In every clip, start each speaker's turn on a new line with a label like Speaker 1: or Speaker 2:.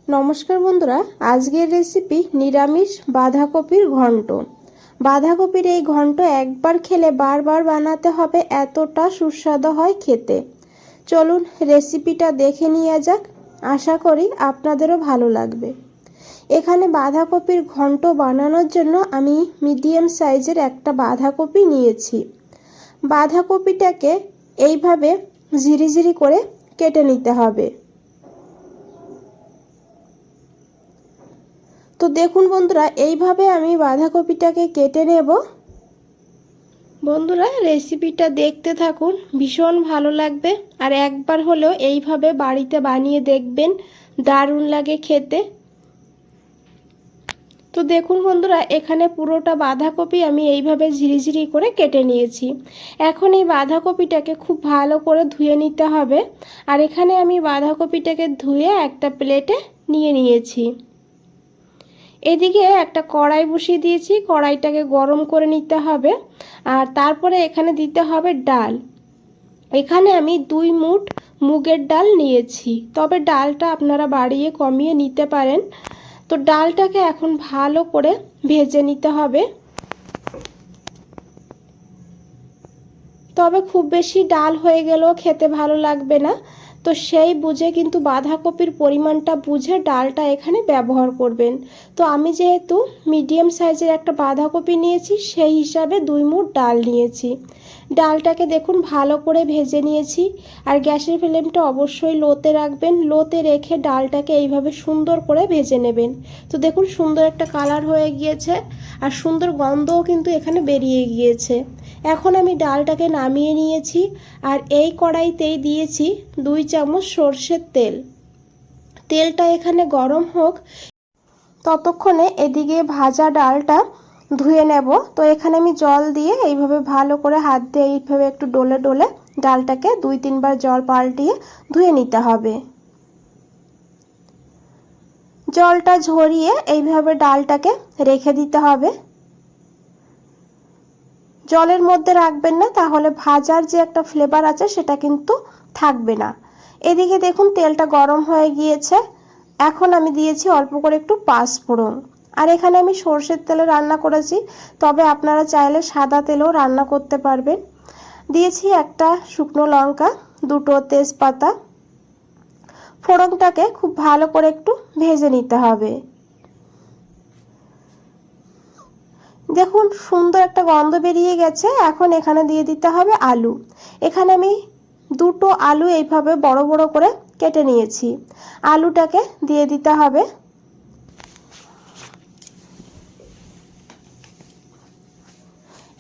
Speaker 1: নমস্কার বন্ধুরা, আজকের রেসিপি নিরামিষ বাঁধাকপির ঘন্ট। বাঁধাকপির এই ঘন্ট একবার খেলে বারবার বানাতে হবে, এতটা সুস্বাদু হয় খেতে। চলুন রেসিপিটা দেখে নেওয়া যাক। আশা করি আপনাদেরও ভালো লাগবে। এখানে বাঁধাকপির ঘন্ট বানানোর জন্য আমি মিডিয়াম সাইজের একটা বাঁধাকপি নিয়েছি। বাঁধাকপিটাকে এইভাবে ঝিরিঝিরি করে কেটে নিতে হবে। তো দেখুন বন্ধুরা, এইভাবে আমি বাঁধাকপিটাকে কেটে নেব। বন্ধুরা, রেসিপিটা দেখতে থাকুন, ভীষণ ভালো লাগবে। আর একবার হলেও এইভাবে বাড়িতে বানিয়ে দেখবেন, দারুণ লাগে খেতে। তো দেখুন বন্ধুরা, এখানে পুরোটা বাঁধাকপি আমি এইভাবে ঝিরিঝিরি করে কেটে নিয়েছি। এখন এই বাঁধাকপিটাকে খুব ভালো করে ধুয়ে নিতে হবে। আর এখানে আমি বাঁধাকপিটাকে ধুয়ে একটা প্লেটে নিয়ে নিয়েছি। এদিকে একটা কড়াই বসিয়ে দিয়েছি, কড়াইটাকে গরম করে নিতে হবে। আর তারপরে এখানে দিতে হবে ডাল। এখানে আমি 2 মুঠ মুগের ডাল নিয়েছি, তবে ডালটা আপনারা বাড়িয়ে কমিয়ে নিতে পারেন। তো ডালটাকে এখন ভালো করে ভেজে নিতে হবে। তবে খুব বেশি ডাল হয়ে গেলেও খেতে ভালো লাগবে না, তো সেই বুঝে কিন্তু বাঁধাকপির পরিমাণটা বুঝে ডালটা এখানে ব্যবহার করবেন। তো আমি যেহেতু মিডিয়াম সাইজের একটা বাঁধাকপি নিয়েছি, সেই হিসাবে 2 মুঠ ডাল নিয়েছি। ডালটাকে দেখুন ভালো করে ভেজে নিয়েছি। আর গ্যাসের ফ্লেমটা অবশ্যই লোতে রাখবেন। লোতে রেখে ডালটাকে এইভাবে সুন্দর করে ভেজে নেবেন। তো দেখুন সুন্দর একটা কালার হয়ে গিয়েছে, আর সুন্দর গন্ধও কিন্তু এখানে বেরিয়ে গিয়েছে। এখন আমি ডালটাকে নামিয়ে নিয়েছি। আর এই কড়াইতেই দিয়েছি 2 চামচ সর্ষের তেল। তেলটা এখানে গরম হোক, ততক্ষণে এদিকে ভাজা ডালটা ধুয়ে নেব। তো এখানে আমি জল দিয়ে এইভাবে ভালো করে হাত দিয়ে এইভাবে একটু ডলে ডলে ডালটাকে 2-3 বার জল পাল্টিয়ে ধুয়ে নিতে হবে। জলটা ঝরিয়ে এইভাবে ডালটাকে রেখে দিতে হবে। জলের মধ্যে রাখবেন না, তাহলে ভাজার যে একটা ফ্লেভার আছে সেটা কিন্তু থাকবে না। এদিকে দেখুন তেলটা গরম হয়ে গিয়েছে। এখন আমি দিয়েছি অল্প করে একটু পাঁচফোড়ন। আর এখানে আমি সর্ষের তেলে রান্না করেছি, তবে আপনারা চাইলে সাদা তেলেও রান্না করতে পারবেন। দিয়েছি একটা শুকনো লঙ্কা, 2টো তেজপাতা। ফোড়নটাকে খুব ভালো করে একটু ভেজে নিতে হবে। দেখুন সুন্দর একটা গন্ধ বেরিয়ে গেছে। এখন এখানে দিয়ে দিতে হবে আলু। এখানে আমি 2টো আলু এইভাবে বড় বড় করে কেটে নিয়েছি। আলুটাকে দিয়ে দিতে হবে।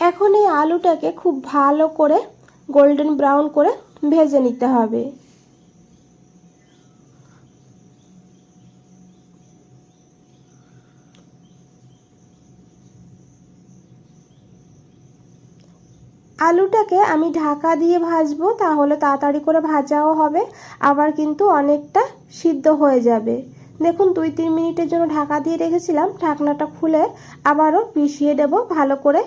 Speaker 1: এখন এই আলুটাকে খুব ভালো করে গোল্ডেন ব্রাউন করে ভেজে নিতে হবে। আলুটাকে আমি ঢাকা দিয়ে ভাজবো, তাহলে তাড়াতাড়ি করে ভাজাও হবে, আবার কিন্তু অনেকটা সিদ্ধ হয়ে যাবে। দেখুন 2-3 মিনিটের জন্য ঢাকা দিয়ে রেখেছিলাম। ঢাকনাটা খুলে আবারও মিশিয়ে দেব ভালো করে।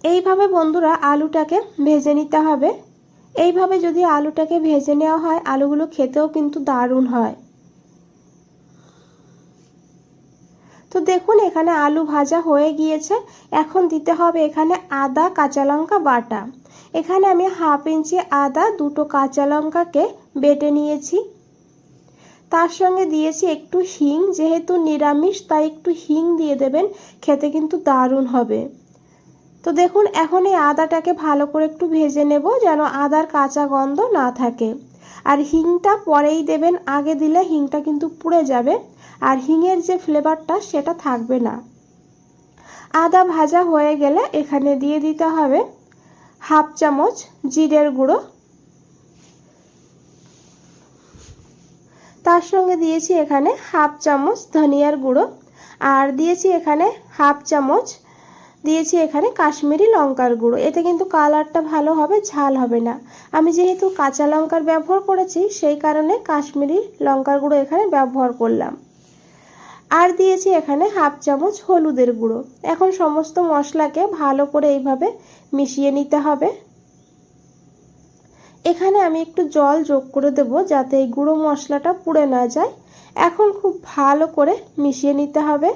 Speaker 1: এইভাবে বন্ধুরা আলুটাকে ভেজে নিতে হবে। এইভাবে যদি আলুটাকে ভেজে নেওয়া হয়, আলুগুলো খেতেও কিন্তু দারুণ হয়। তো দেখুন এখানে আলু ভাজা হয়ে গিয়েছে। এখন দিতে হবে এখানে আদা কাঁচা লঙ্কা বাটা। এখানে আমি 1/2 ইঞ্চি আদা, 2টো কাঁচা লঙ্কাকে বেটে নিয়েছি। তার সঙ্গে দিয়েছি একটু হিং, যেহেতু নিরামিষ তাই একটু হিং দিয়ে দেবেন, খেতে কিন্তু দারুণ হবে। তো দেখুন এখন এই আদাটাকে ভালো করে একটু ভেজে নেব, যেন আদার কাঁচা গন্ধ না থাকে। আর হিংটা পরেই দেবেন, আগে দিলে হিংটা কিন্তু পুড়ে যাবে, আর হিঙের যে ফ্লেভারটা সেটা থাকবে না। আদা ভাজা হয়ে গেলে এখানে দিয়ে দিতে হবে 1/2 চামচ জিরের গুঁড়ো। তার সঙ্গে দিয়েছি এখানে 1/2 চামচ ধনিয়ার গুঁড়ো। আর দিয়েছি এখানে 1/2 চামচ দিয়েছি এখানে কাশ্মীরি লঙ্কার গুঁড়ো। এতে কিন্তু কালারটা ভালো হবে, ঝাল হবে না। আমি যেহেতু কাঁচা লঙ্কার ব্যবহার করেছি, সেই কারণে কাশ্মীরি লঙ্কার গুঁড়ো এখানে ব্যবহার করলাম। আর দিয়েছি এখানে 1/2 চামচ হলুদের গুঁড়ো। এখন সমস্ত মশলাকে ভালো করে এইভাবে মিশিয়ে নিতে হবে। এখানে আমি একটু জল যোগ করে দেব যাতে এই গুঁড়ো মশলাটা পুড়ে না যায়। এখন খুব ভালো করে মিশিয়ে নিতে হবে।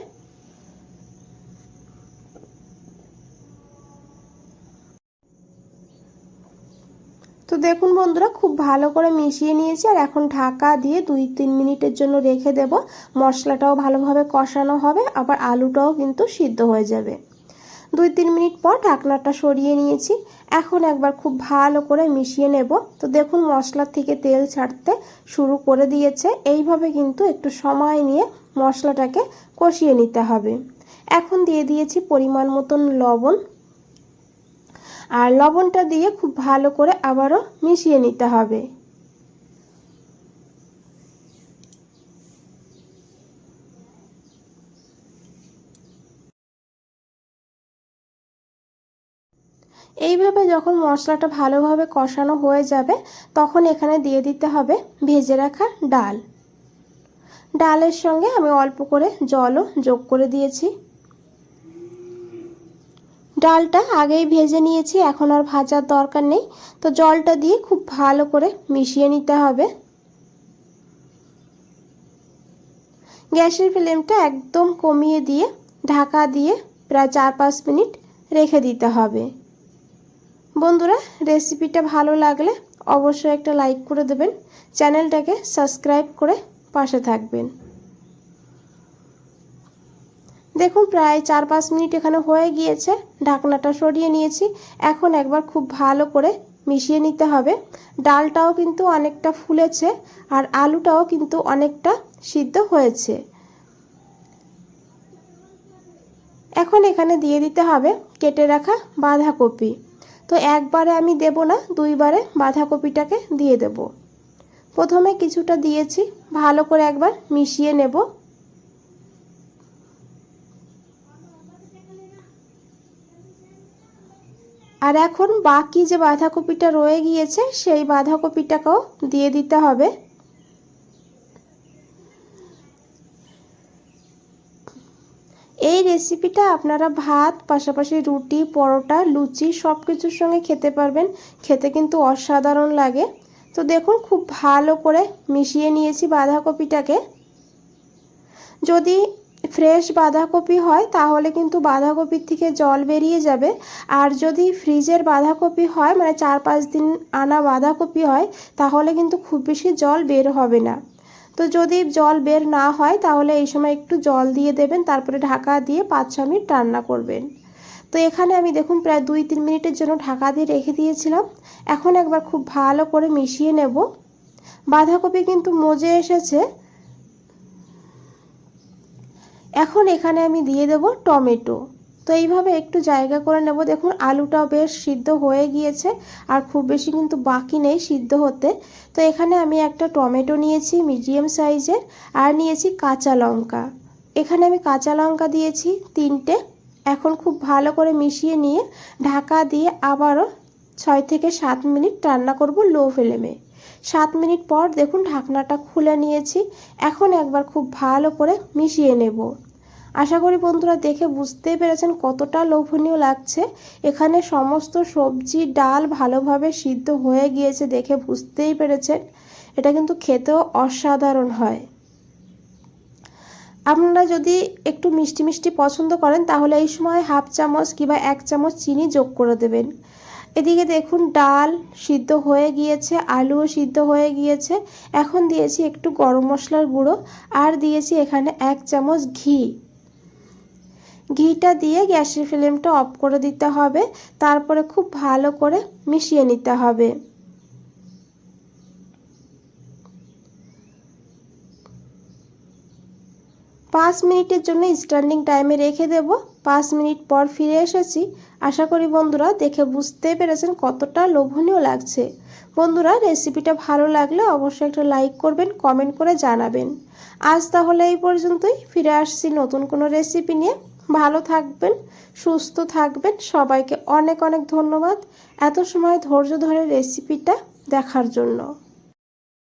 Speaker 1: তো দেখুন বন্ধুরা, খুব ভালো করে মিশিয়ে নিয়েছি। আর এখন ঢাকা দিয়ে 2-3 মিনিটের জন্য রেখে দেব। মশলাটাও ভালোভাবে কষানো হবে, আবার আলুটাও কিন্তু সিদ্ধ হয়ে যাবে। 2-3 মিনিট পর ঢাকনাটা সরিয়ে নিয়েছি। এখন একবার খুব ভালো করে মিশিয়ে নেব। তো দেখুন মশলার থেকে তেল ছাড়তে শুরু করে দিয়েছে। এইভাবে কিন্তু একটু সময় নিয়ে মশলাটাকে কষিয়ে নিতে হবে। এখন দিয়ে দিয়েছি পরিমাণ মতন লবণ, আর লবণটা দিয়ে খুব ভালো করে আবারও মিশিয়ে নিতে হবে। এইভাবে যখন মশলাটা ভালোভাবে কষানো হয়ে যাবে তখন এখানে দিয়ে দিতে হবে ভেজে রাখা ডাল। ডালের সঙ্গে আমি অল্প করে জলও যোগ করে দিয়েছি। ডালটা আগেই ভেজে নিয়েছি, এখন আর ভাজার দরকার নেই। তো জলটা দিয়ে খুব ভালো করে মিশিয়ে নিতে হবে। গ্যাসের ফ্লেমটা একদম কমিয়ে দিয়ে ঢাকা দিয়ে প্রায় 4-5 মিনিট রেখে দিতে হবে। বন্ধুরা, রেসিপিটা ভালো লাগলে অবশ্যই একটা লাইক করে দেবেন, চ্যানেলটাকে সাবস্ক্রাইব করে পাশে থাকবেন। দেখুন প্রায় 4-5 মিনিট এখানে হয়ে গিয়েছে, ঢাকনাটা সরিয়ে নিয়েছি। এখন একবার খুব ভালো করে মিশিয়ে নিতে হবে। ডালটাও কিন্তু অনেকটা ফুলেছে আর আলুটাও কিন্তু অনেকটা সিদ্ধ হয়েছে। এখন এখানে দিয়ে দিতে হবে কেটে রাখা বাঁধাকপি। তো একবারে আমি দেব না, 2 বারে বাঁধাকপিটাকে দিয়ে দেব। প্রথমে কিছুটা দিয়েছি, ভালো করে একবার মিশিয়ে নেব। আর এখন বাকি যে বাঁধাকপিটা রয়ে গিয়েছে সেই বাঁধাকপিটাকেও দিয়ে দিতে হবে। এই রেসিপিটা আপনারা ভাত, পাশাপাশি রুটি, পরোটা, লুচি সব কিছুর সঙ্গে খেতে পারবেন। খেতে কিন্তু অসাধারণ লাগে। তো দেখুন খুব ভালো করে মিশিয়ে নিয়েছি বাঁধাকপিটাকে। যদি ফ্রেশ বাঁধাকপি হয় তাহলে কিন্তু বাঁধাকপির থেকে জল বেরিয়ে যাবে। আর যদি ফ্রিজের বাঁধাকপি হয়, মানে 4-5 দিন আনা বাঁধাকপি হয়, তাহলে কিন্তু খুব বেশি জল বের হবে না। তো যদি জল বের না হয় তাহলে এই সময় একটু জল দিয়ে দেবেন, তারপরে ঢাকা দিয়ে 5-6 মিনিট রান্না করবেন। তো এখানে আমি দেখুন প্রায় 2-3 মিনিটের জন্য ঢাকা দিয়ে রেখে দিয়েছিলাম। এখন একবার খুব ভালো করে মিশিয়ে নেব। বাঁধাকপি কিন্তু মজে এসেছে। এখন এখানে আমি দিয়ে দেব টমেটো। তো এইভাবে একটু জায়গা করে নেব। দেখুন আলুটাও বেশ সিদ্ধ হয়ে গিয়েছে, আর খুব বেশি কিন্তু বাকি নেই সিদ্ধ হতে। তো এখানে আমি একটা টমেটো নিয়েছি মিডিয়াম সাইজের, আর নিয়েছি কাঁচা লঙ্কা। এখানে আমি কাঁচা লঙ্কা দিয়েছি 3টে। এখন খুব ভালো করে মিশিয়ে নিয়ে ঢাকা দিয়ে আবারও 6-7 মিনিট রান্না করব লো ফ্লেমে। 7 মিনিট পর দেখুন ঢাকনাটা খুলে নিয়েছি। এখন একবার খুব ভালো করে মিশিয়ে নেব। আশা করি বন্ধুরা দেখে বুঝতেই পেরেছেন কতটা লোভনীয় লাগছে। এখানে সমস্ত সবজি ডাল ভালোভাবে সিদ্ধ হয়ে গিয়েছে, দেখে বুঝতেই পেরেছেন। এটা কিন্তু খেতেও অসাধারণ হয়। আপনারা যদি একটু মিষ্টি মিষ্টি পছন্দ করেন তাহলে এই সময় 1/2 চামচ কিংবা 1 চামচ চিনি যোগ করে দেবেন। এদিকে দেখুন ডাল সিদ্ধ হয়ে গিয়েছে, আলুও সিদ্ধ হয়ে গিয়েছে। এখন দিয়েছি একটু গরম মশলার গুঁড়ো, আর দিয়েছি এখানে 1 চামচ ঘি। ঘিটা দিয়ে গ্যাসের ফ্লেমটা অফ করে দিতে হবে। তারপরে খুব ভালো করে মিশিয়ে নিতে হবে। পাঁচ মিনিটের জন্য স্ট্যান্ডিং টাইমে রেখে দেব। 5 মিনিট পর ফিরে এসেছি। আশা করি বন্ধুরা দেখে বুঝতে পেরেছেন কতটা লোভনীয় লাগছে। বন্ধুরা রেসিপিটা ভালো লাগলে অবশ্যই একটা লাইক করবেন, কমেন্ট করে জানাবেন। আজ তাহলে এই পর্যন্তই, ফিরে আসছি নতুন কোনো রেসিপি নিয়ে। ভালো থাকবেন, সুস্থ থাকবেন। সবাইকে অনেক অনেক ধন্যবাদ এত সময় ধৈর্য ধরে রেসিপিটা দেখার জন্য।